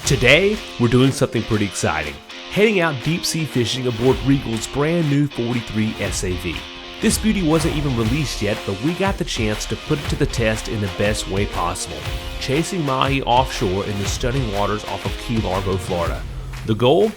Today, we're doing something pretty exciting. Heading out deep sea fishing aboard Regal's brand new 43 SAV. This beauty wasn't even released yet, but we got the chance to put it to the test in the best way possible. Chasing mahi offshore in the stunning waters off of Key Largo, Florida. The goal?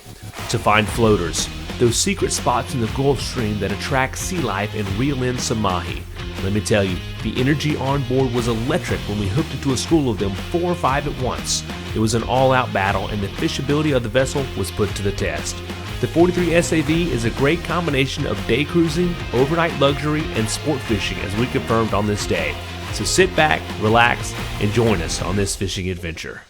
To find floaters. Those secret spots in the Gulf Stream that attract sea life and reel in some mahi. Let me tell you, the energy on board was electric when we hooked into a school of them 4 or 5 at once. It was an all-out battle and the fishability of the vessel was put to the test. The 43 SAV is a great combination of day cruising, overnight luxury, and sport fishing as we confirmed on this day. So sit back, relax, and join us on this fishing adventure.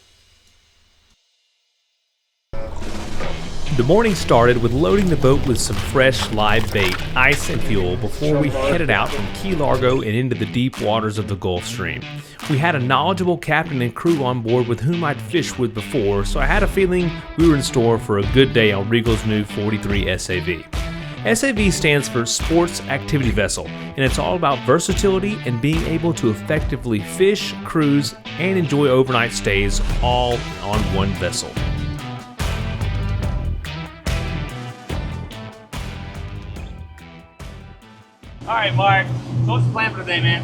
The morning started with loading the boat with some fresh live bait, ice, and fuel before we headed out from Key Largo and into the deep waters of the Gulf Stream. We had a knowledgeable captain and crew on board with whom I'd fished with before, so I had a feeling we were in store for a good day on Regal's new 43 SAV. SAV stands for Sports Activity Vessel, and it's all about versatility and being able to effectively fish, cruise, and enjoy overnight stays all on one vessel. All right, Mark, so what's the plan for today, man?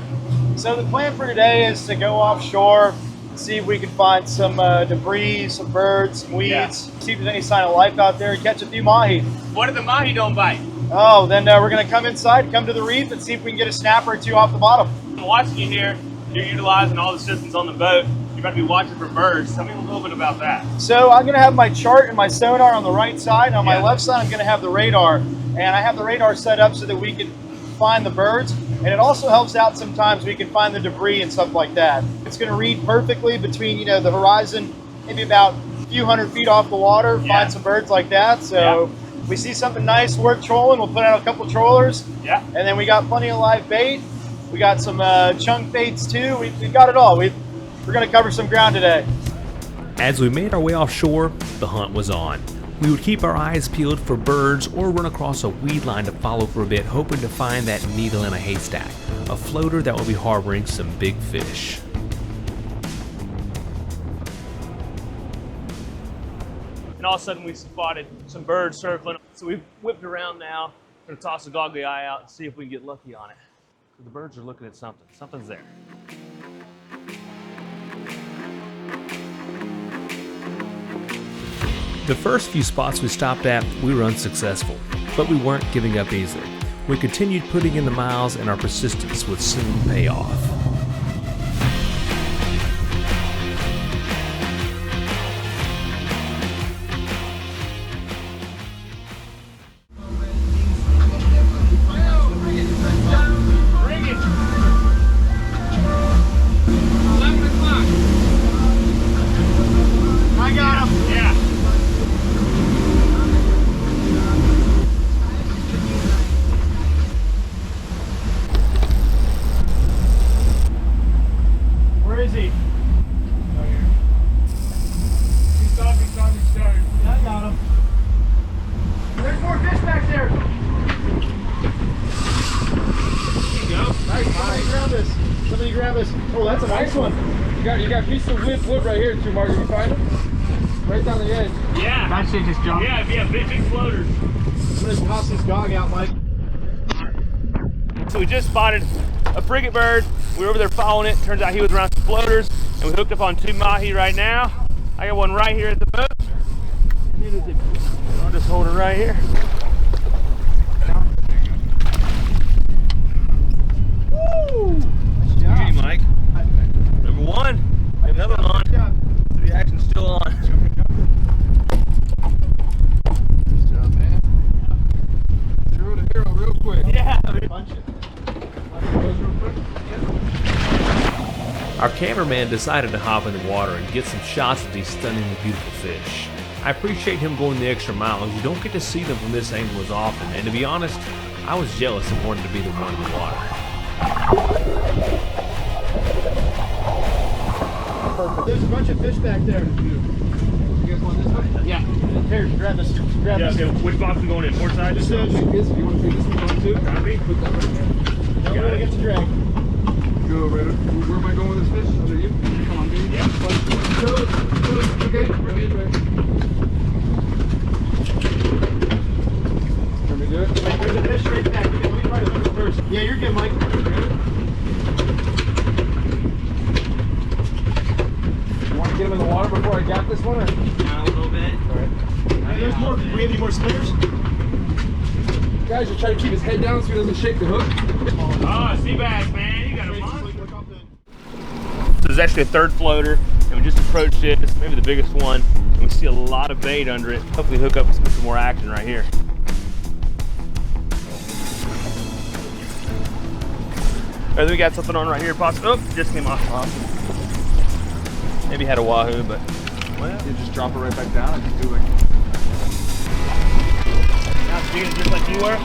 So the plan for today is to go offshore, see if we can find some debris, some birds, some weeds, see if there's any sign of life out there, and catch a few mahi. What if the mahi don't bite? Oh, then we're going to come inside, come to the reef, and see if we can get a snapper or two off the bottom. I'm watching you here. You're utilizing all the systems on the boat. You're about to be watching for birds. Tell me a little bit about that. So I'm going to have my chart and my sonar on the right side. On my left side, I'm going to have the radar. And I have the radar set up so that we can find the birds, and it also helps out sometimes we can find the debris and stuff like that. It's going to read perfectly between the horizon, maybe about a few hundred feet off the water, find some birds like that. So we see something nice worth trolling, we'll put out a couple trollers. And then we got plenty of live bait. We got some chunk baits too. We got it all. We're going to cover some ground today. As we made our way offshore, the hunt was on. We would keep our eyes peeled for birds or run across a weed line to follow for a bit, hoping to find that needle in a haystack, a floater that will be harboring some big fish. And all of a sudden we spotted some birds circling. So we've whipped around now. We're gonna toss a goggly eye out and see if we can get lucky on it. So the birds are looking at something. Something's there. The first few spots we stopped at, we were unsuccessful, but we weren't giving up easily. We continued putting in the miles, and our persistence would soon pay off. I got him. Yeah. Where is he? Right here. He's on the stern. Yeah, I got him. There's more fish back there. There you go. Nice. Somebody grab this. Somebody grab this. Oh, that's a nice one. You got a piece of wood right here too, Mark. Did you find it? Right down the edge. Yeah. That shit just jumped. Yeah, big floaters. I'm gonna toss this dog out, Mike. So we just spotted a frigate bird. We were over there following it. Turns out he was around some floaters, and we hooked up on 2 mahi right now. I got one right here at the boat. I'll just hold it right here. Woo! Hey, Mike. Number 1. Another one on. So the action's still on. Good job, man. Zero to hero real quick. Yeah. Punch it. Our cameraman decided to hop in the water and get some shots of these stunningly beautiful fish. I appreciate him going the extra mile, as you don't get to see them from this angle as often, and to be honest, I was jealous and wanted to be the one in the water. There's a bunch of fish back there. You guys want this one? Yeah. Here, grab this. Grab this. Okay, which box we going in? Port side? This Take this. You want to take this one on too? Copy. Put that right there. Don't let it get to drag. Go right. Where am I going with this fish? Under you? Come on, dude. Yeah. Okay, we're good. Let me do it. Mike, there's a fish right back. Let me try to hook it first. Yeah, you're good, Mike. You want to get him in the water before I gap this one? Or? Down a little bit. All right. There's more. Do we have any more spinners? Guys, just try to keep his head down so he doesn't shake the hook. Oh, sea bass, man. You got a monster. So there's actually a third floater, and we just approached it. It's maybe the biggest one, and we see a lot of bait under it. Hopefully hook up with some more action right here. Oh, then we got something on right here, possibly. Oh, just came off. Maybe had a wahoo, but Well, you just drop it right back down and just do like. now it's jigging just like you were.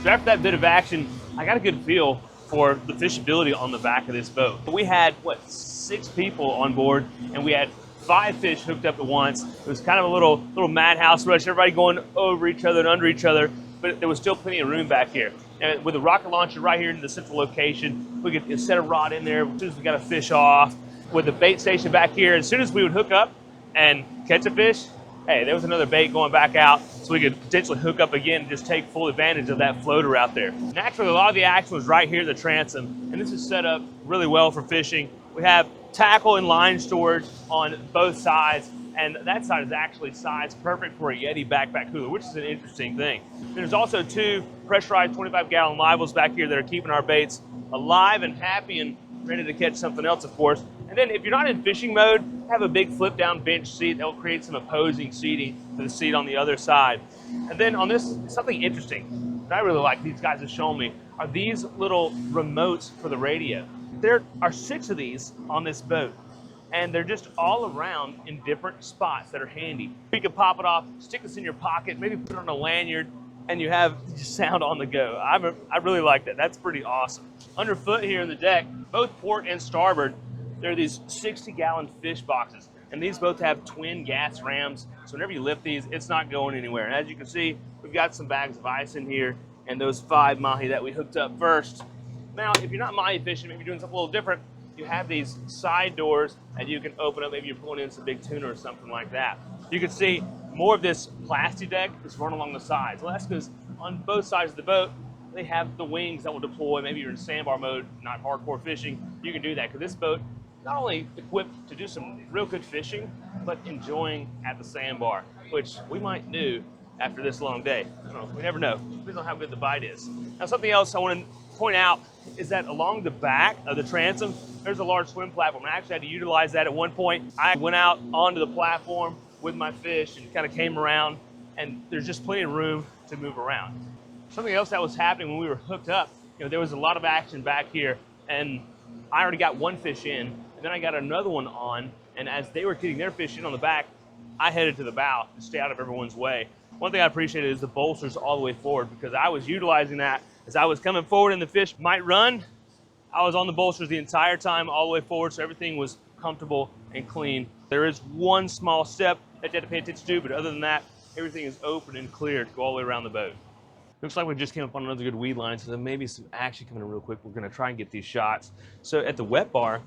So after that bit of action, I got a good feel for the fishability on the back of this boat. We had, what, 6 people on board, and we had 5 fish hooked up at once. It was kind of a little madhouse rush, everybody going over each other and under each other, but there was still plenty of room back here. And with the rocket launcher right here in the central location, we could set a rod in there as soon as we got a fish off. With the bait station back here, as soon as we would hook up and catch a fish, hey, there was another bait going back out, so we could potentially hook up again and just take full advantage of that floater out there. Naturally, a lot of the action was right here at the transom, and this is set up really well for fishing. We have tackle and line storage on both sides, and that side is actually sized perfect for a Yeti backpack cooler, which is an interesting thing. There's also 2 pressurized 25-gallon live wells back here that are keeping our baits alive and happy and ready to catch something else, of course. And then if you're not in fishing mode, have a big flip down bench seat that will create some opposing seating to the seat on the other side. And then on this, something interesting that I really like these guys have shown me are these little remotes for the radio. There are 6 of these on this boat, and they're just all around in different spots that are handy. You can pop it off, stick this in your pocket, maybe put it on a lanyard, and you have sound on the go. I really like that. That's pretty awesome. Underfoot here in the deck, both port and starboard, there are these 60-gallon fish boxes, and these both have twin gas rams, so whenever you lift these, it's not going anywhere. And as you can see, we've got some bags of ice in here, and those 5 mahi that we hooked up first. Now, if you're not mahi fishing, maybe you're doing something a little different, you have these side doors that you can open up. Maybe you're pulling in some big tuna or something like that. You can see more of this plastic deck is run along the sides. Well, that's because on both sides of the boat, they have the wings that will deploy. Maybe you're in sandbar mode, not hardcore fishing. You can do that because this boat not only equipped to do some real good fishing, but enjoying at the sandbar, which we might do after this long day. I don't know, we never know. Depends on how good the bite is. Now, something else I want to point out is that along the back of the transom, there's a large swim platform. I actually had to utilize that at one point. I went out onto the platform with my fish and kind of came around, and there's just plenty of room to move around. Something else that was happening when we were hooked up, there was a lot of action back here, and I already got 1 fish in, and then I got another one on, and as they were getting their fish in on the back, I headed to the bow to stay out of everyone's way. One thing I appreciated is the bolsters all the way forward, because I was utilizing that as I was coming forward and the fish might run. I was on the bolsters the entire time all the way forward, so everything was comfortable and clean. There is one small step that you have to pay attention to, but other than that, everything is open and clear to go all the way around the boat. Looks like we just came up on another good weed line, so there may be some action coming in real quick. We're gonna try and get these shots. So at the wet bar,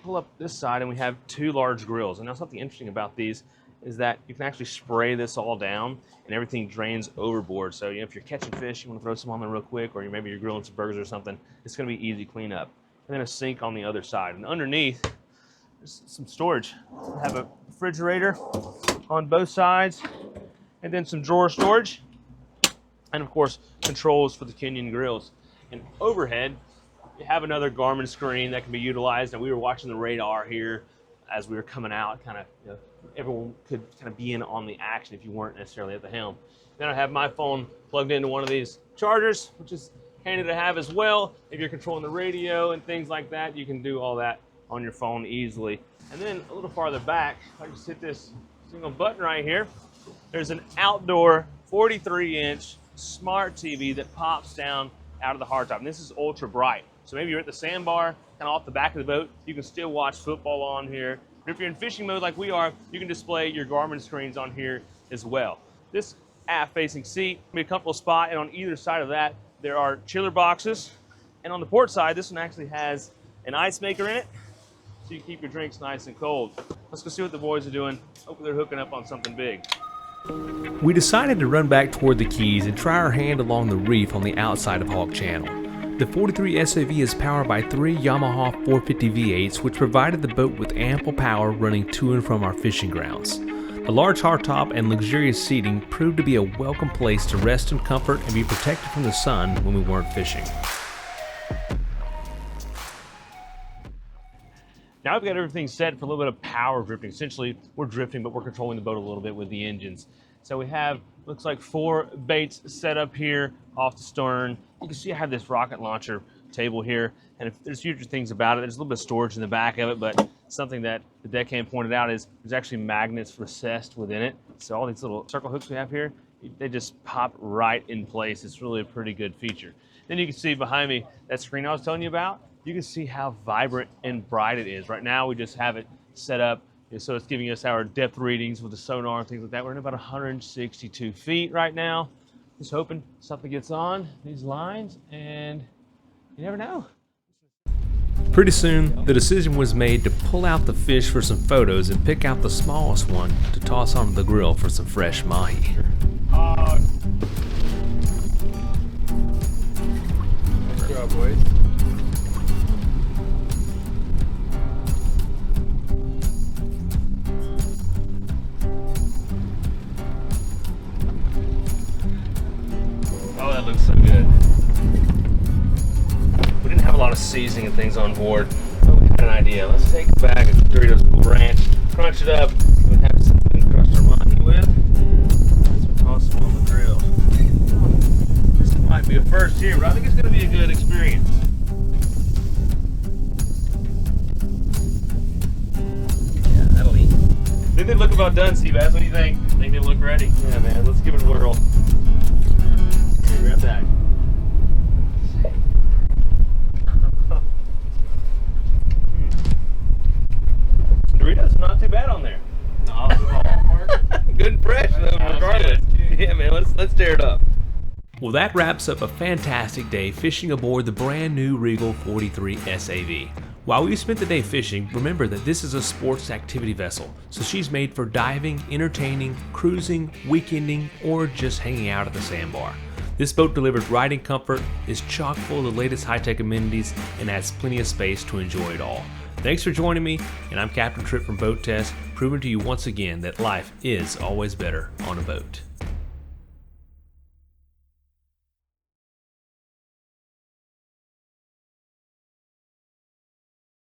pull up this side and we have 2 large grills. And now something interesting about these is that you can actually spray this all down and everything drains overboard. So if you're catching fish, you wanna throw some on there real quick, or maybe you're grilling some burgers or something, it's gonna be easy cleanup. And then a sink on the other side. And underneath, there's some storage. We have a refrigerator on both sides, and then some drawer storage. And of course, controls for the Kenyan grills. And overhead, you have another Garmin screen that can be utilized. And we were watching the radar here as we were coming out, kind of, everyone could kind of be in on the action if you weren't necessarily at the helm. Then I have my phone plugged into one of these chargers, which is handy to have as well. If you're controlling the radio and things like that, you can do all that on your phone easily. And then a little farther back, if I just hit this single button right here, there's an outdoor 43-inch smart TV that pops down out of the hardtop. And this is ultra bright. So maybe you're at the sandbar, kind of off the back of the boat, you can still watch football on here. But if you're in fishing mode like we are, you can display your Garmin screens on here as well. This aft facing seat. Be a comfortable spot, and on either side of that, there are chiller boxes. And on the port side, this one actually has an ice maker in it, so you keep your drinks nice and cold. Let's go see what the boys are doing. Hopefully they're hooking up on something big. We decided to run back toward the Keys and try our hand along the reef on the outside of Hawk Channel. The 43 SAV is powered by 3 Yamaha 450 V8s, which provided the boat with ample power running to and from our fishing grounds. The large hardtop and luxurious seating proved to be a welcome place to rest in comfort and be protected from the sun when we weren't fishing. Now we've got everything set for a little bit of power drifting. Essentially, we're drifting, but we're controlling the boat a little bit with the engines. So we have, looks like 4 baits set up here off the stern. You can see I have this rocket launcher table here, and if there's future things about it, there's a little bit of storage in the back of it, but something that the deckhand pointed out is there's actually magnets recessed within it. So all these little circle hooks we have here, they just pop right in place. It's really a pretty good feature. Then you can see behind me, that screen I was telling you about, you can see how vibrant and bright it is. Right now we just have it set up so it's giving us our depth readings with the sonar and things like that. We're in about 162 feet right now. Just hoping something gets on these lines, and you never know. Pretty soon, the decision was made to pull out the fish for some photos and pick out the smallest one to toss onto the grill for some fresh mahi. Nice job, boys. Oh, that looks so good. We didn't have a lot of seasoning and things on board, but we had an idea. Let's take a bag of Doritos Cool Ranch, crunch it up, and have something to crust our mahi with. Let's toss them on the grill. This might be a first here, but I think it's going to be a good experience. Yeah, that'll eat. I think they look about done, Seabass. What do you think? Think they look ready? Yeah, man. Let's give it a whirl. Grab that. Doritos are not too bad on there. No, Good and fresh, though, regardless. Yeah, man, let's tear it up. Well, that wraps up a fantastic day fishing aboard the brand new Regal 43 SAV. While we spent the day fishing, remember that this is a sports activity vessel, so she's made for diving, entertaining, cruising, weekending, or just hanging out at the sandbar. This boat delivers riding comfort, is chock full of the latest high-tech amenities, and has plenty of space to enjoy it all. Thanks for joining me, and I'm Captain Tripp from Boat Test, proving to you once again that life is always better on a boat.